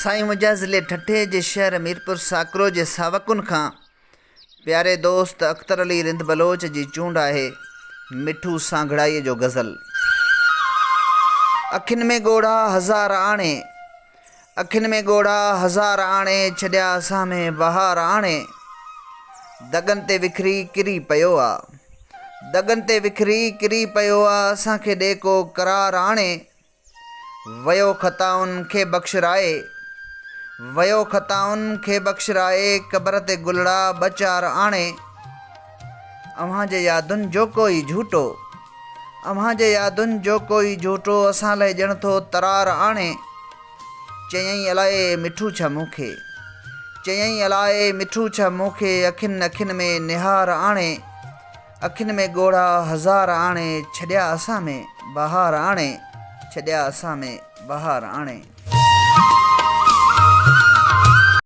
साईं मुंहिंजा ज़िले ठठे जे शहर मीरपुर साकरो जे सावकुन खां प्यारे दोस्त अख्तर अली रिंद बलोच जी चूंड आहे मिठू सांघड़ाईअ जो गज़ल। अखियुनि में ॻोढ़ा हज़ार आणे, अखियुनि में ॻोढ़ा हज़ार आणे, छॾिया असां में बहार आणे। दगनि ते विखरी किरी पियो आहे, दगनि ते विखरी किरी पियो आहे, असांखे ॾे को करार आणे। वयो ख़ताउनि खे बख़्शराए, वयो ख़ताउनि खे बख़्शराए, क़बर ते गुलड़ा ॿ चार आणे। अव्हां जे यादुनि जो कोई झूठो, अव्हां जे यादुनि जो कोई झूठो, असां लाइ ॼण थो तरार आणे। चयईं अलाए मिठू छा मूंखे, चयईं अलाए मिठू छा मूंखे, अखियुनि अखियुनि में निहार आणे। अखियुनि में ॻोढ़ा हज़ार आणे, छॾिया असां में बहार आणे, छॾिया असां में बहार आणे।